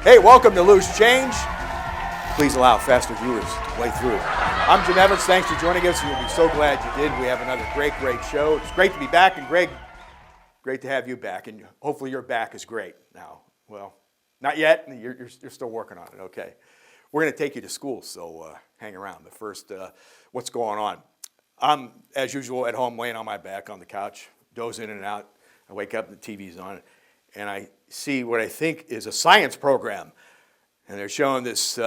Hey, welcome to Loose Change. Please allow faster viewers to play through. I'm Jim Evans. Thanks for joining us. You'll be so glad you did. We have another great show. It's great to be back, and Greg, great to have you back. And hopefully your back is great now. Well, not yet. You're still working on it. Okay. We're going to take you to school, so hang around. But first, what's going on? I'm, as usual, at home laying on my back on the couch, doze in and out. I wake up and the TV's on, and I see what I think is a science program. And they're showing this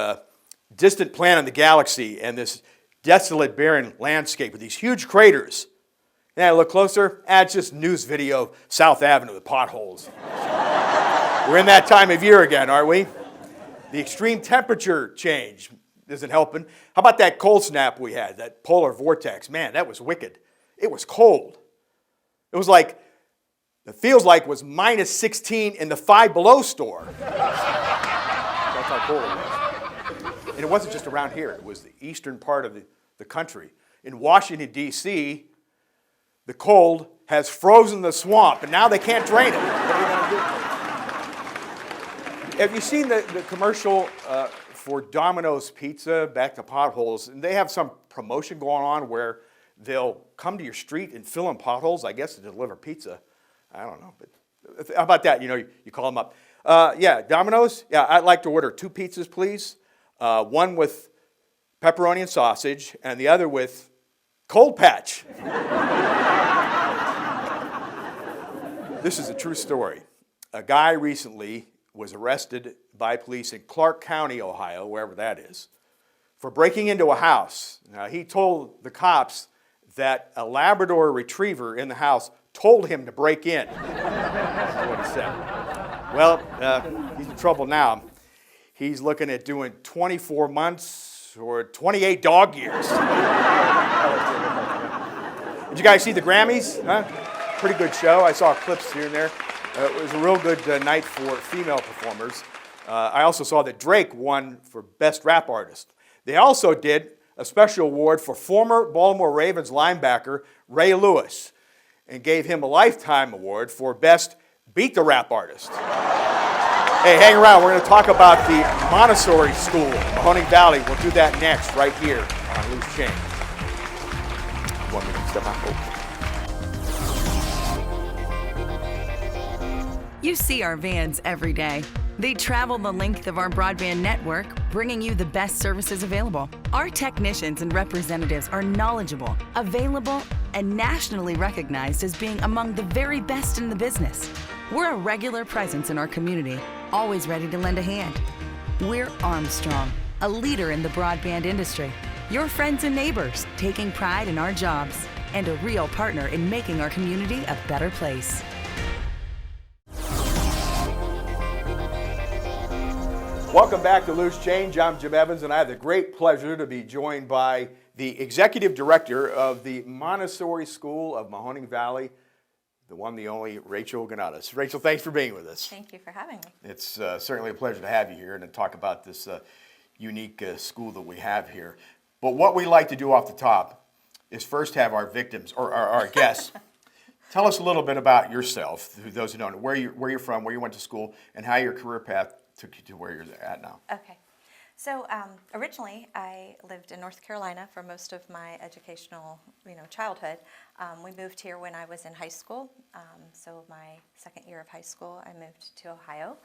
distant planet in the galaxy and this desolate, barren landscape with these huge craters. And I look closer, it's just a news video of South Avenue with potholes. We're in that time of year again, aren't we? The extreme temperature change isn't helping. How about that cold snap we had, that polar vortex? Man, that was wicked. It was cold. It was like, it feels like it was minus 16 in the Five Below store. That's how cold it was. And it wasn't just around here. It was the eastern part of the country. In Washington, D.C., the cold has frozen the swamp, and now they can't drain it. What are they going to do? Have you seen the commercial for Domino's Pizza, back to potholes? And they have some promotion going on where they'll come to your street and fill in potholes, I guess, to deliver pizza. I don't know, but how about that? You know, you call them up. Yeah, Domino's? Yeah, I'd like to order 2 pizzas, please. One with pepperoni and sausage, and the other with Cold Patch. This is a true story. A guy recently was arrested by police in Clark County, Ohio, wherever that is, for breaking into a house. Now, he told the cops that a Labrador retriever in the house told him to break in. That's what he said. Well, he's in trouble now. He's looking at doing 24 months or 28 dog years. Did you guys see the Grammys? Huh? Pretty good show. I saw clips here and there. It was a real good night for female performers. I also saw that Drake won for Best Rap Artist. They also did a special award for former Baltimore Ravens linebacker Ray Lewis and gave him a Lifetime Award for Best Beat the Rap Artist. Hey, hang around. We're going to talk about the Montessori School, Mahoning Valley. We'll do that next, right here on Loose Change. You want me to step on? You see our vans every day. They travel the length of our broadband network, bringing you the best services available. Our technicians and representatives are knowledgeable, available, and nationally recognized as being among the very best in the business. We're a regular presence in our community, always ready to lend a hand. We're Armstrong, a leader in the broadband industry. Your friends and neighbors, taking pride in our jobs, and a real partner in making our community a better place. Welcome back to Loose Change. I'm Jim Evans, and I have the great pleasure to be joined by the Executive Director of the Montessori School of Mahoning Valley, the one, the only, Rachel Gonatas. Rachel, thanks for being with us. Thank you for having me. It's certainly a pleasure to have you here and to talk about this unique school that we have here. But what we like to do off the top is first have our victims, or our guests, tell us a little bit about yourself, those who don't know, where you're from, where you went to school, and how your career path took you to where you're at now. Okay. So originally, I lived in North Carolina for most of my educational, childhood. We moved here when I was in high school. So my second year of high school, I moved to Ohio,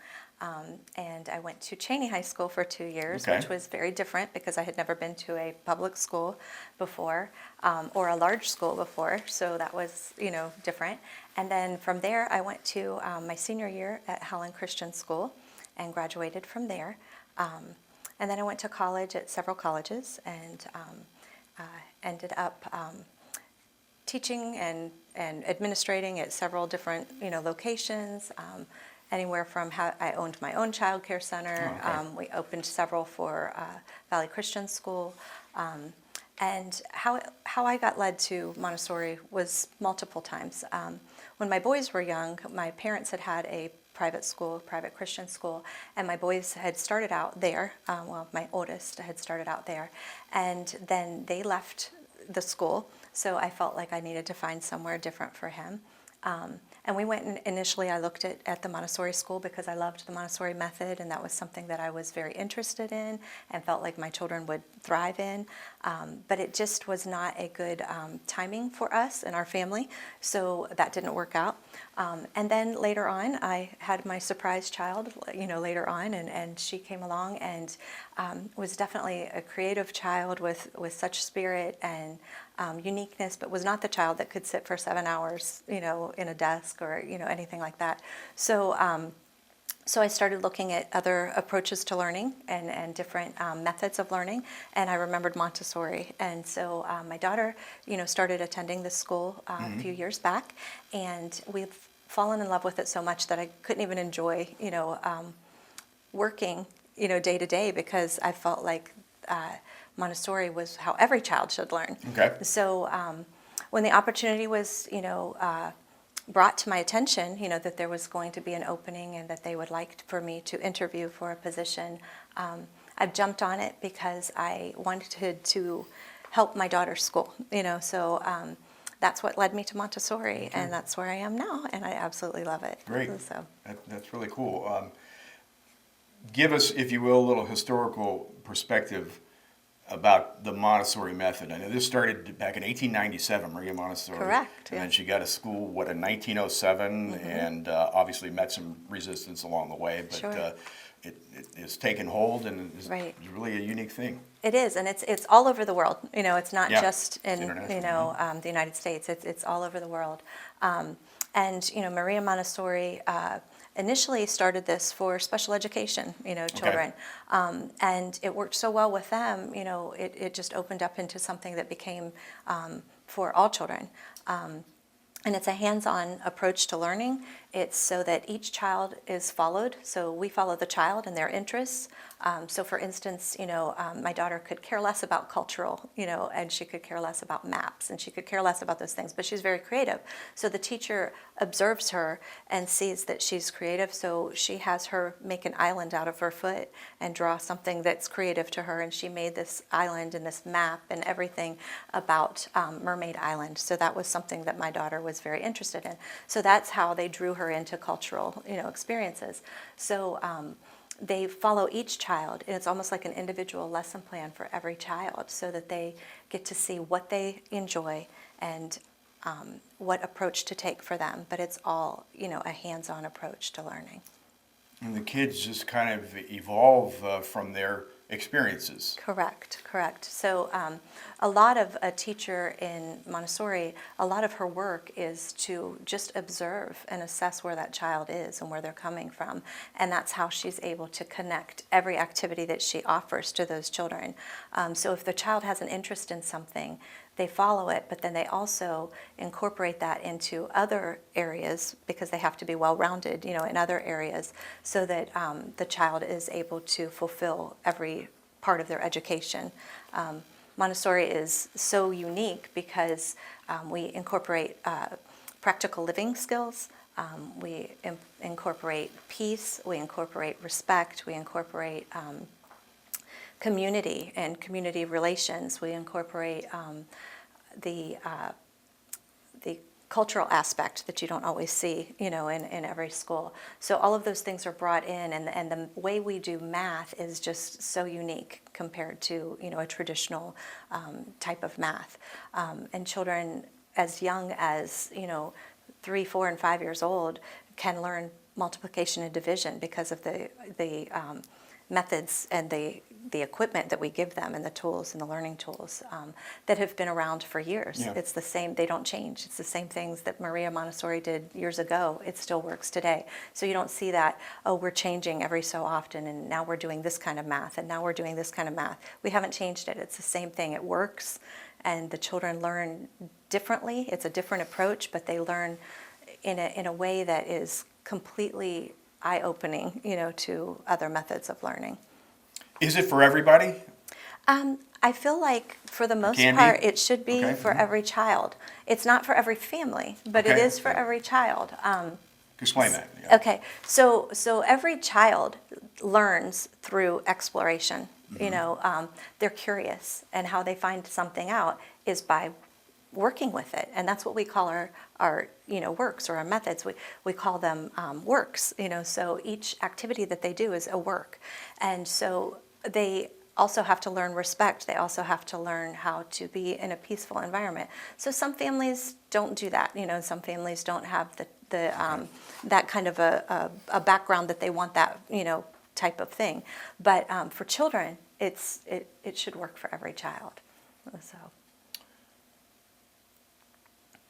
and I went to Cheney High School for 2 years, Okay. which was very different because I had never been to a public school before or a large school before. So that was, different. And then from there, I went to my senior year at Helen Christian School and graduated from there. And then I went to college at several colleges and ended up teaching and administrating at several different locations. Anywhere from I owned my own child care center. Okay. We opened several for Valley Christian School. And how I got led to Montessori was multiple times. When my boys were young, my parents had a private Christian school, and my boys had started out there. My oldest had started out there, and then they left the school, so I felt like I needed to find somewhere different for him. And we went and initially I looked at the Montessori School because I loved the Montessori method, and that was something that I was very interested in and felt like my children would thrive in. But it just was not a good timing for us and our family, so that didn't work out. And then later on, I had my surprise child, later on, and she came along and was definitely a creative child with such spirit and uniqueness, but was not the child that could sit for 7 hours, in a desk or, anything like that. So I started looking at other approaches to learning and different methods of learning, and I remembered Montessori. And so my daughter, started attending this school a few years back, and we've fallen in love with it so much that I couldn't even enjoy, working, day to day, because I felt like Montessori was how every child should learn. Okay. So when the opportunity was, brought to my attention, that there was going to be an opening and that they would like for me to interview for a position, I jumped on it because I wanted to help my daughter's school, so that's what led me to Montessori, and that's where I am now, and I absolutely love it. Great. So. That's really cool. Give us, if you will, a little historical perspective about the Montessori method. I know this started back in 1897, Maria Montessori. Correct. And yeah. then she got to school, in 1907, and obviously met some resistance along the way, but Sure. It's taken hold and is Right. really a unique thing. It is, and it's all over the world. It's not Yeah. just in International. the United States. It's all over the world. And Maria Montessori initially started this for special education, children, and it worked so well with them. It just opened up into something that became for all children. And it's a hands-on approach to learning. It's so that each child is followed. So we follow the child and their interests. So for instance, my daughter could care less about cultural, and she could care less about maps, and she could care less about those things, but she's very creative. So the teacher observes her and sees that she's creative, so she has her make an island out of her foot and draw something that's creative to her, and she made this island and this map and everything about Mermaid Island. So that was something that my daughter was very interested in. So that's how they drew her into cultural, experiences. So they follow each child, and it's almost like an individual lesson plan for every child, so that they get to see what they enjoy and what approach to take for them. But it's all, a hands-on approach to learning. And the kids just kind of evolve from their experiences. Correct. So a lot of a teacher in Montessori, a lot of her work is to just observe and assess where that child is and where they're coming from. And that's how she's able to connect every activity that she offers to those children. So if the child has an interest in something, they follow it, but then they also incorporate that into other areas, because they have to be well-rounded, in other areas, so that the child is able to fulfill every part of their education. Montessori is so unique because we incorporate practical living skills, we incorporate peace, we incorporate respect, we incorporate community and community relations. We incorporate the cultural aspect that you don't always see, in every school. So all of those things are brought in, and the way we do math is just so unique compared to, a traditional type of math. And children as young as, 3, 4, and 5 years old can learn multiplication and division because of the methods and the equipment that we give them, and the tools and the learning tools that have been around for years. Yeah. It's the same, they don't change. It's the same things that Maria Montessori did years ago. It still works today. So you don't see that, we're changing every so often, and now we're doing this kind of math, and now we're doing this kind of math. We haven't changed it. It's the same thing. It works, and the children learn differently. It's a different approach, but they learn in a way that is completely eye-opening, to other methods of learning. Is it for everybody? I feel like for the most Can be? part, it should be Okay. for every child. It's not for every family, but it Okay. is for every child. Explain that. Yeah. Okay, so every child learns through exploration. They're curious, and how they find something out is by working with it. And that's what we call our works or our methods. We call them works, so each activity that they do is a work. And so they also have to learn respect. They also have to learn how to be in a peaceful environment. So some families don't do that, some families don't have that kind of a background that they want that, type of thing. But for children, it should work for every child. So.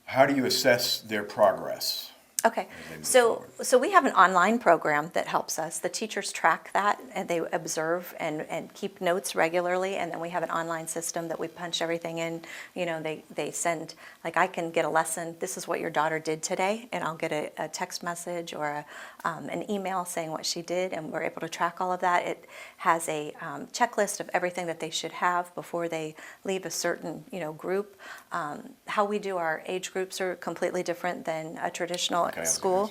How do you assess their progress? Okay, so we have an online program that helps us. The teachers track that, and they observe and keep notes regularly, and then we have an online system that we punch everything in. They send, like I can get a lesson, this is what your daughter did today, and I'll get a text message or an email saying what she did, and we're able to track all of that. It has a checklist of everything that they should have before they leave a certain group. How we do our age groups are completely different than a traditional school.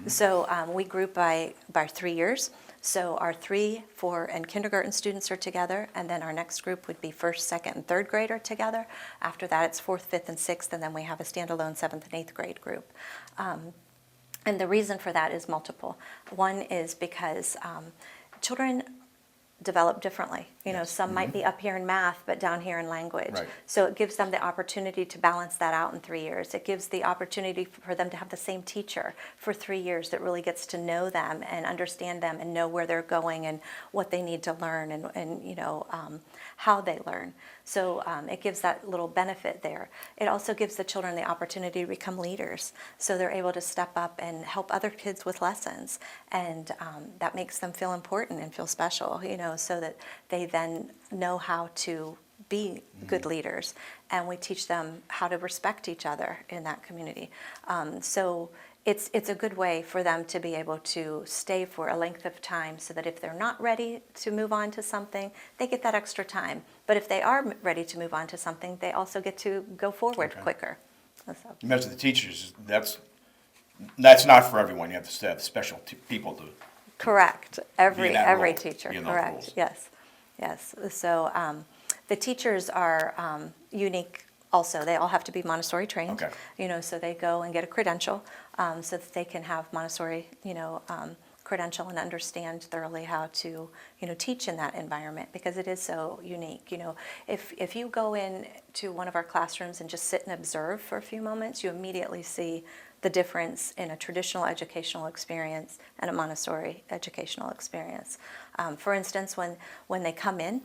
So we group by 3 years. So our 3, 4, and kindergarten students are together, and then our next group would be 1st, 2nd, and 3rd grade are together. After that, it's 4th, 5th, and 6th, and then we have a standalone 7th and 8th grade group. And the reason for that is multiple. One is because children develop differently. Some might be up here in math, but down here in language. Right. So it gives them the opportunity to balance that out in 3 years. It gives the opportunity for them to have the same teacher for 3 years that really gets to know them and understand them and know where they're going and what they need to learn and how they learn. So it gives that little benefit there. It also gives the children the opportunity to become leaders. So they're able to step up and help other kids with lessons. And that makes them feel important and feel special, so that they then know how to be good leaders. And we teach them how to respect each other in that community. So it's a good way for them to be able to stay for a length of time so that if they're not ready to move on to something, they get that extra time. But if they are ready to move on to something, they also get to go forward quicker. So. You mentioned the teachers. That's not for everyone. You have to have special people to. Correct. Every role, teacher. be in those Correct. roles. Yes. So the teachers are unique. Also, they all have to be Montessori trained. Okay. So they go and get a credential so that they can have Montessori, credential and understand thoroughly how to, teach in that environment because it is so unique. If you go in to one of our classrooms and just sit and observe for a few moments, you immediately see the difference in a traditional educational experience and a Montessori educational experience. For instance, when they come in,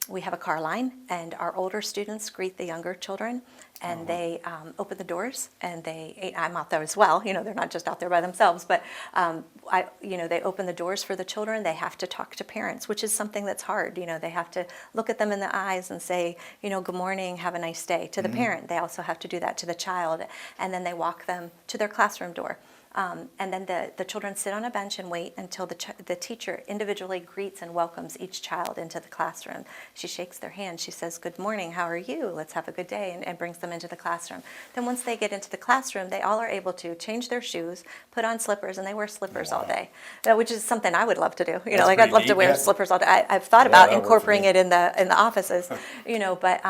we have a car line, and our older students greet the younger children, and they open the doors, and I'm out there as well, they're not just out there by themselves, but they open the doors for the children. They have to talk to parents, which is something that's hard. They have to look at them in the eyes and say, good morning, have a nice day to the parent. They also have to do that to the child, and then they walk them to their classroom door. And then the children sit on a bench and wait until the teacher individually greets and welcomes each child into the classroom. She shakes their hand. She says, "Good morning, how are you? Let's have a good day," and brings them into the classroom. Then once they get into the classroom, they all are able to change their shoes, put on slippers, and they wear slippers all day, which is something I would love to do. I'd love to wear slippers all day. I've thought about incorporating it in the offices, but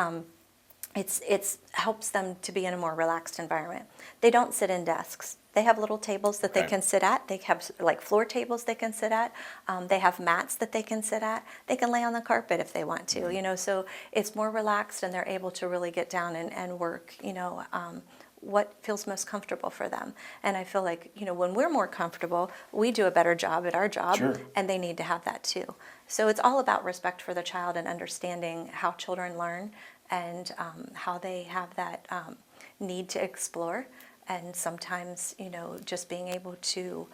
it helps them to be in a more relaxed environment. They don't sit in desks. They have little tables that they can sit at. They have like floor tables they can sit at. They have mats that they can sit at. They can lay on the carpet if they want to, so it's more relaxed and they're able to really get down and work, what feels most comfortable for them. And I feel like, when we're more comfortable, we do a better job at our job. Sure. And they need to have that too. So it's all about respect for the child and understanding how children learn and how they have that need to explore. And sometimes, just being able to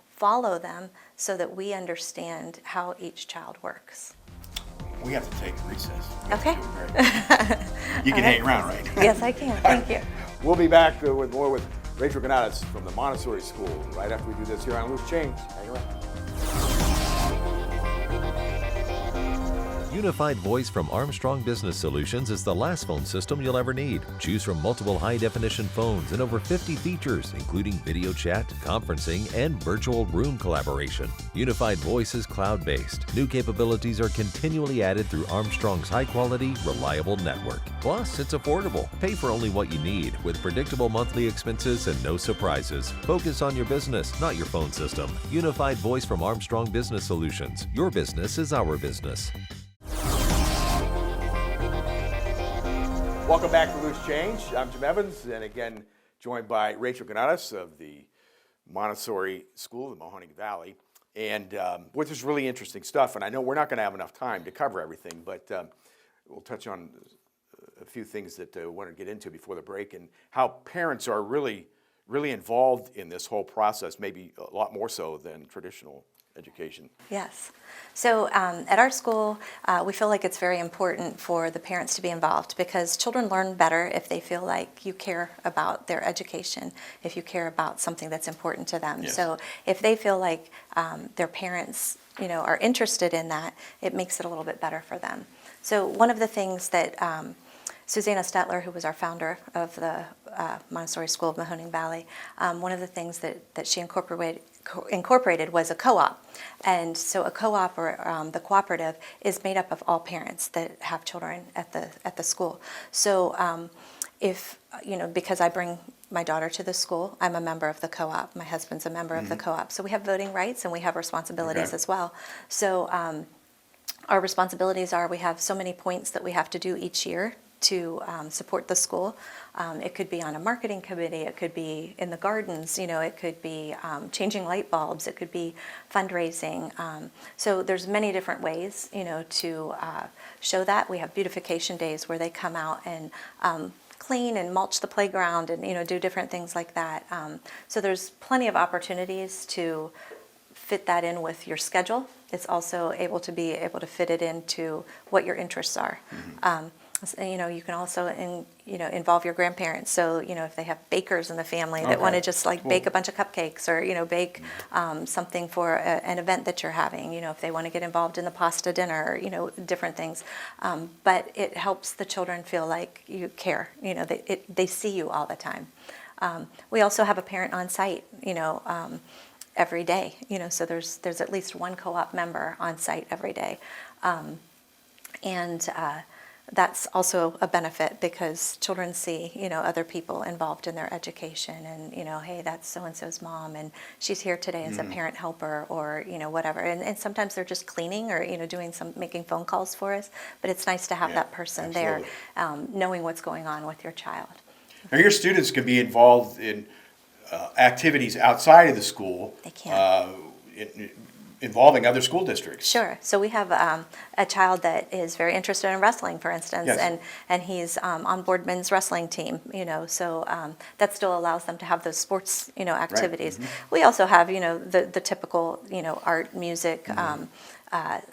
follow them so that we understand how each child works. We have to take a recess. Okay. You can hang around, right? Yes, I can. Thank you. We'll be back with more with Rachel Gonatas from the Montessori School right after we do this here on Loose Change. Hang around. Unified Voice from Armstrong Business Solutions is the last phone system you'll ever need. Choose from multiple high-definition phones and over 50 features, including video chat, conferencing, and virtual room collaboration. Unified Voice is cloud-based. New capabilities are continually added through Armstrong's high-quality, reliable network. Plus, it's affordable. Pay for only what you need with predictable monthly expenses and no surprises. Focus on your business, not your phone system. Unified Voice from Armstrong Business Solutions. Your business is our business. Welcome back to Loose Change. I'm Jim Evans, and again, joined by Rachel Gonatas of the Montessori School in the Mahoning Valley. And which is really interesting stuff, and I know we're not going to have enough time to cover everything, but we'll touch on a few things that I want to get into before the break, and how parents are really involved in this whole process, maybe a lot more so than traditional education. Yes. So at our school, we feel like it's very important for the parents to be involved, because children learn better if they feel like you care about their education, if you care about something that's important to them. Yes. So if they feel like their parents, are interested in that, it makes it a little bit better for them. So one of the things that Susanna Stetler, who was our founder of the Montessori School of Mahoning Valley, one of the things that she incorporated was a co-op. And so a co-op, or the cooperative, is made up of all parents that have children at the school. So if, because I bring my daughter to the school, I'm a member of the co-op. My husband's a member of the co-op. So we have voting rights and we have responsibilities as well. So our responsibilities are, we have so many points that we have to do each year to support the school. It could be on a marketing committee, it could be in the gardens, it could be changing light bulbs, it could be fundraising. So there's many different ways, to show that. We have beautification days where they come out and clean and mulch the playground and, do different things like that. So there's plenty of opportunities to fit that in with your schedule. It's also able to fit it into what your interests are. You can also involve your grandparents. So if they have bakers in the family that want to just bake a bunch of cupcakes, or bake something for an event that you're having. If they want to get involved in the pasta dinner, different things. But it helps the children feel like you care. They see you all the time. We also have a parent on site. Every day. So there's at least one co-op member on site every day. And that's also a benefit, because children see, other people involved in their education, and, hey, that's so-and-so's mom, and she's here today as a parent helper, or, whatever. And sometimes they're just cleaning, or, making phone calls for us, but it's nice to have that person there, knowing what's going on with your child. Now, your students can be involved in activities outside of the school. They can. Involving other school districts. Sure. So we have a child that is very interested in wrestling, for instance, and he's on Boardman's wrestling team. So that still allows them to have those sports, activities. Right. We also have, the typical, art, music.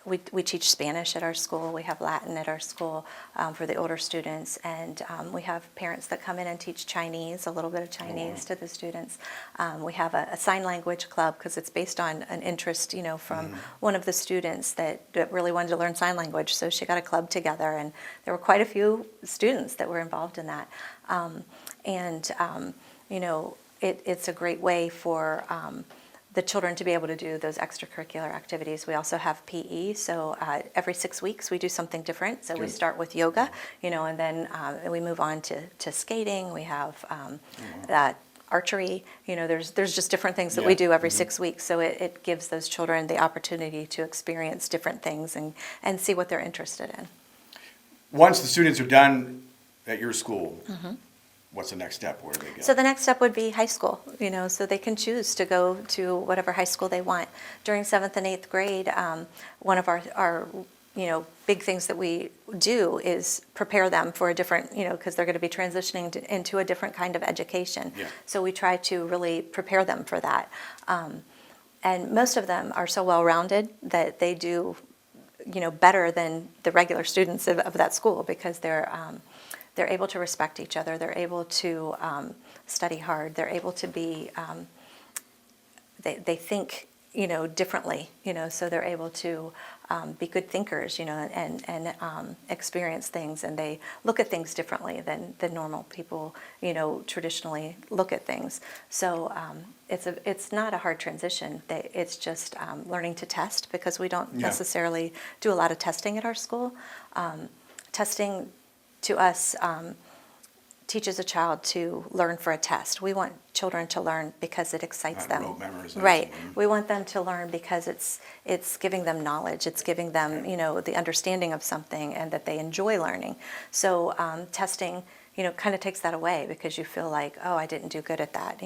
We teach Spanish at our school. We have Latin at our school for the older students, and we have parents that come in and teach Chinese, a little bit of Chinese to the students. We have a sign language club, because it's based on an interest, from one of the students that really wanted to learn sign language. So she got a club together, and there were quite a few students that were involved in that. It's a great way for the children to be able to do those extracurricular activities. We also have PE, so every 6 weeks we do something different. So we start with yoga, and then we move on to skating. We have archery. There's just different things that we do every 6 weeks. So it gives those children the opportunity to experience different things and see what they're interested in. Once the students are done at your school, what's the next step? Where do they go? So the next step would be high school, so they can choose to go to whatever high school they want. During 7th and 8th grade, one of our big things that we do is prepare them for a different, because they're going to be transitioning into a different kind of education. Yeah. So we try to really prepare them for that. And most of them are so well-rounded that they do, better than the regular students of that school, because they're able to respect each other. They're able to study hard. They're able to be, they think, differently, so they're able to be good thinkers, and experience things, and they look at things differently than normal people, traditionally look at things. So it's not a hard transition. It's just learning to test, because we don't necessarily do a lot of testing at our school. Testing to us teaches a child to learn for a test. We want children to learn because it excites them. Rote memorization. Right. We want them to learn because it's giving them knowledge. It's giving them, the understanding of something, and that they enjoy learning. So testing, kind of takes that away, because you feel like, oh, I didn't do good at that.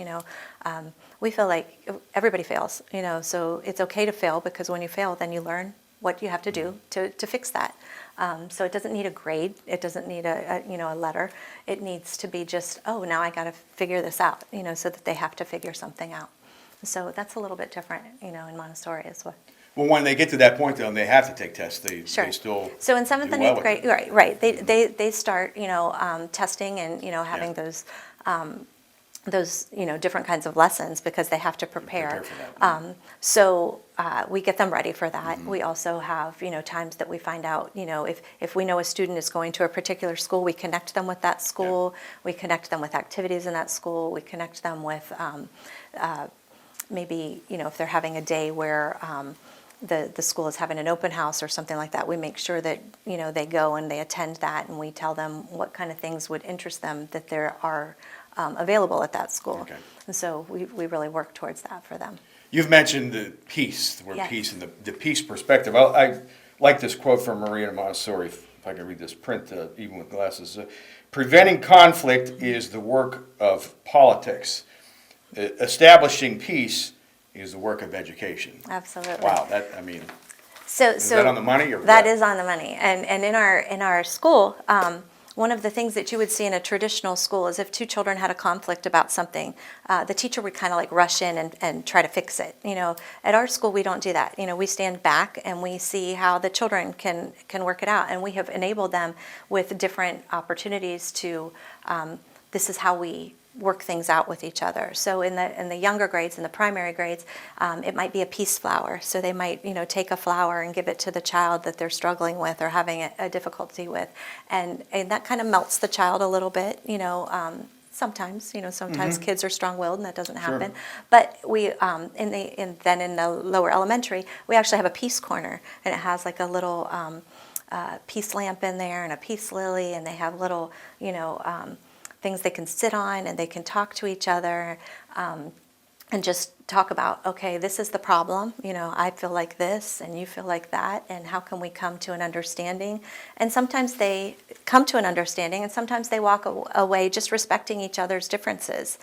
We feel like everybody fails, so it's okay to fail, because when you fail, then you learn what you have to do to fix that. So it doesn't need a grade. It doesn't need a letter. It needs to be just, oh, now I got to figure this out, so that they have to figure something out. So that's a little bit different, in Montessori as well. Well, when they get to that point, though, they have to take tests. They Sure. still So in 7th do and well 8th with grade, it. right. They start, testing and, having those different kinds of lessons, because they have to prepare. For that. So we get them ready for that. We also have times that we find out if we know a student is going to a particular school, we connect them with that school. We connect them with activities in that school. We connect them with maybe if they're having a day where the school is having an open house or something like that, we make sure that they go and they attend that, and we tell them what kind of things would interest them that there are available at that school. Okay. And so we really work towards that for them. You've mentioned the peace, the word Yes. peace, and the peace perspective. I like this quote from Maria Montessori, if I can read this print, even with glasses. Preventing conflict is the work of politics. Establishing peace is the work of education. Absolutely. Wow, So is that on the money, or that what? is on the money. And in our school, one of the things that you would see in a traditional school is if two children had a conflict about something, the teacher would kind of like rush in and try to fix it. At our school, we don't do that. We stand back and we see how the children can work it out. And we have enabled them with different opportunities to, this is how we work things out with each other. So in the younger grades, in the primary grades, it might be a peace flower. So they might take a flower and give it to the child that they're struggling with or having a difficulty with, and that kind of melts the child a little bit. Sometimes sometimes kids are strong-willed and that doesn't happen. But we in the lower elementary, we actually have a peace corner, and it has like a little peace lamp in there and a peace lily, and they have little things they can sit on, and they can talk to each other, and just talk about, okay, this is the problem, I feel like this and you feel like that, and how can we come to an understanding? And sometimes they come to an understanding, and sometimes they walk away just respecting each other's differences.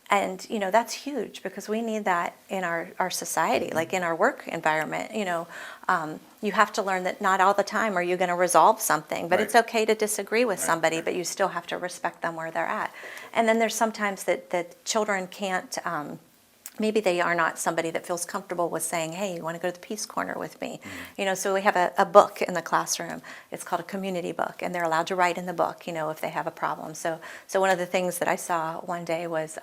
And that's huge, because we need that in our society, like in our work environment. You have to learn that not all the time are you going to resolve something, but Right. it's okay to disagree with somebody, but you still have to respect them where they're at. And then there's sometimes that children can't, maybe they are not somebody that feels comfortable with saying, hey, you want to go to the Peace Corner with me? So we have a book in the classroom. It's called a community book, and they're allowed to write in the book, if they have a problem. So one of the things that I saw one day was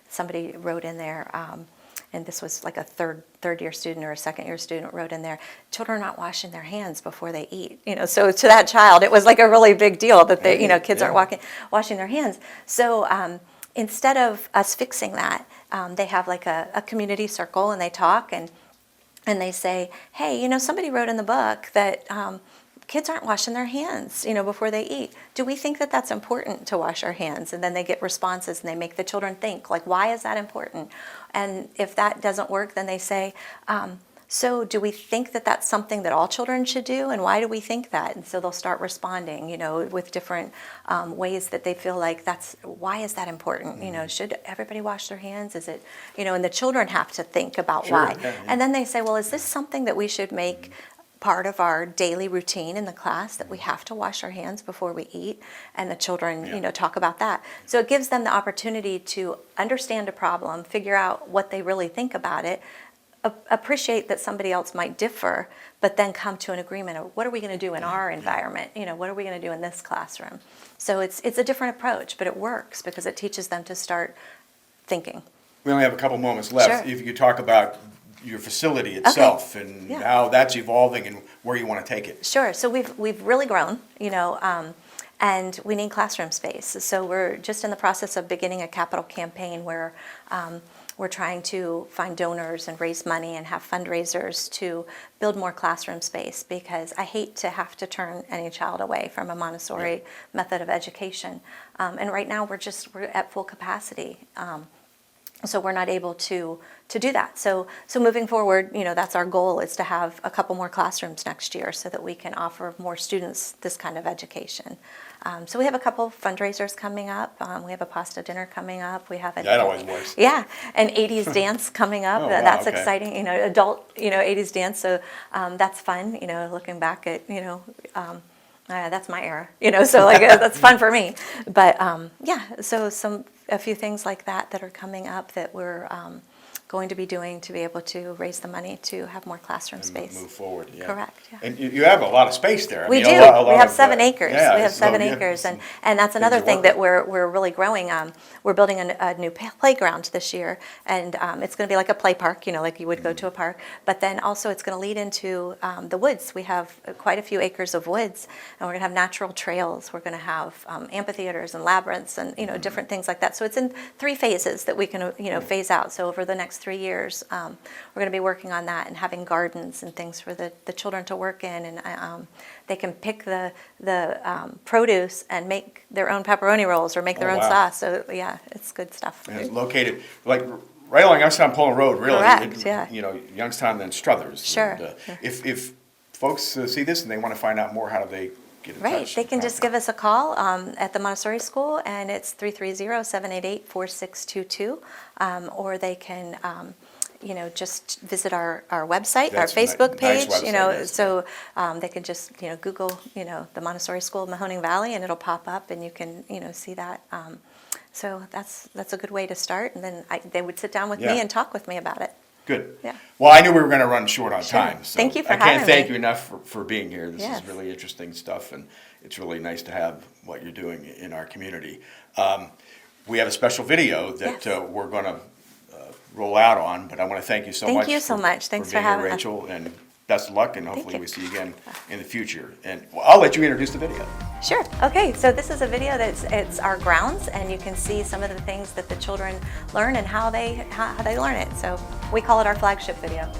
somebody wrote in there, and this was like a third year student or a second year student wrote in there, children are not washing their hands before they eat. So to that child, it was like a really big deal that they, kids aren't washing their hands. So instead of us fixing that, they have like a community circle, and they talk, and they say, hey, somebody wrote in the book that kids aren't washing their hands, before they eat. Do we think that that's important to wash our hands? And then they get responses, and they make the children think, like, why is that important? And if that doesn't work, then they say, so do we think that that's something that all children should do? And why do we think that? And so they'll start responding, with different ways that they feel like why is that important? Should everybody wash their hands? Is it, and the children have to think about why. Yeah. And then they say, well, is this something that we should make part of our daily routine in the class, that we have to wash our hands before we eat? And the children, talk about that. So it gives them the opportunity to understand a problem, figure out what they really think about it, appreciate that somebody else might differ, but then come to an agreement of what are we going to do in our environment? What are we going to do in this classroom? So it's a different approach, but it works because it teaches them to start thinking. We only have a couple moments left. Sure. If you could talk about your facility itself and Yeah. how that's evolving and where you want to take it. Sure. So we've really grown, and we need classroom space. So we're just in the process of beginning a capital campaign where we're trying to find donors and raise money and have fundraisers to build more classroom space, because I hate to have to turn any child away from a Montessori method of education. And right now we're at full capacity. So we're not able to do that. So moving forward, that's our goal, is to have a couple more classrooms next year so that we can offer more students this kind of education. So we have a couple fundraisers coming up. We have a pasta dinner coming up. We have That always works. Yeah, an 80s dance coming up. Oh, wow, That's okay. exciting. Adult 80s dance. So that's fun. Looking back at that's my era. So that's fun for me. But so a few things like that are coming up that we're going to be doing to be able to raise the money to have more classroom space. Move forward, yeah. Correct, yeah. And you have a lot of space there. I We mean, do. a lot We have of, 7 acres. yeah, We have so, 7 yeah, acres, some and that's another to thing work that with. we're really growing. We're building a new playground this year, and it's going to be like a play park, like you would go to a park. But then also it's going to lead into the woods. We have quite a few acres of woods, and we're going to have natural trails. We're going to have amphitheaters and labyrinths, and different things like that. So it's in 3 phases that we can phase out. So over the next 3 years, we're going to be working on that and having gardens and things for the children to work in, and they can pick the produce and make their own pepperoni rolls or make their own wow. sauce. So yeah, it's good stuff. And it's located like right along Youngstown Pullen Road, really. Correct, yeah. Youngstown and Struthers. Sure, And, yeah. If folks see this and they want to find out more, how do they get in Right, touch? they can just give us a call at the Montessori School, and it's 330-788-4622, or they can just visit our website, That's our Facebook nice page, website, yes. so they can just, Google, the Montessori School of Mahoning Valley, and it'll pop up, and you can, see that. So that's a good way to start, and then they would sit down with Yeah. me and talk with me about it. Good. Yeah. Well, I knew we were going to run short on Sure. time. So Thank you for I can't having thank me. you enough for being here. This Yes. is really interesting stuff, and it's really nice to have what you're doing in our community. We have a special video that Yes. we're going to roll out on, but I want to thank you so Thank much. you so much. Thanks for being here, having us. Rachel, and best of luck, and hopefully you. we see you again in the future. And I'll let you introduce the video. Sure. Okay. So this is a video it's our grounds, and you can see some of the things that the children learn and how they learn it. So we call it our flagship video.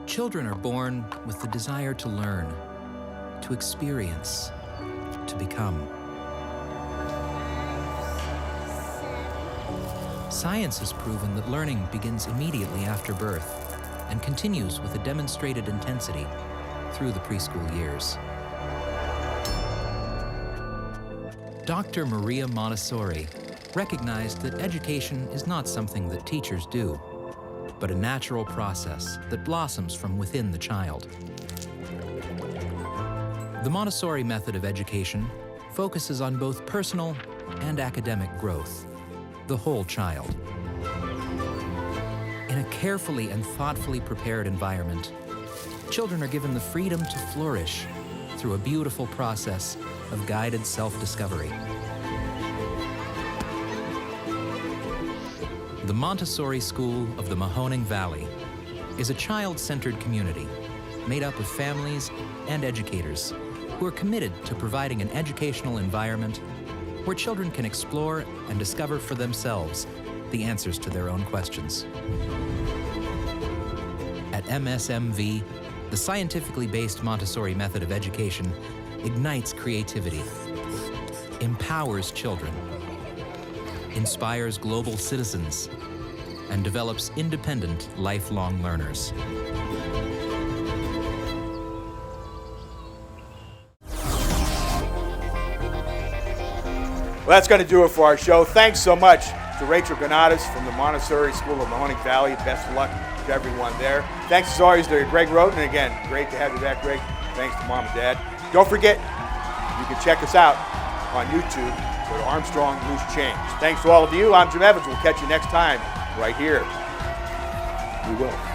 Children are born with the desire to learn, to experience, to become. Science has proven that learning begins immediately after birth and continues with a demonstrated intensity through the preschool years. Dr. Maria Montessori recognized that education is not something that teachers do, but a natural process that blossoms from within the child. The Montessori method of education focuses on both personal and academic growth, the whole child. In a carefully and thoughtfully prepared environment, children are given the freedom to flourish through a beautiful process of guided self-discovery. The Montessori School of the Mahoning Valley is a child-centered community made up of families and educators who are committed to providing an educational environment where children can explore and discover for themselves the answers to their own questions. At MSMV, the scientifically based Montessori method of education ignites creativity, empowers children, inspires global citizens, and develops independent, lifelong learners. Well, that's going to do it for our show. Thanks so much to Rachel Gonatas from the Montessori School of Mahoning Valley. Best of luck to everyone there. Thanks as always to Greg Roden. And again, great to have you back, Greg. Thanks to Mom and Dad. Don't forget, you can check us out on YouTube Go to Armstrong Loose Change. Thanks to all of you. I'm Jim Evans. We'll catch you next time right here. We will.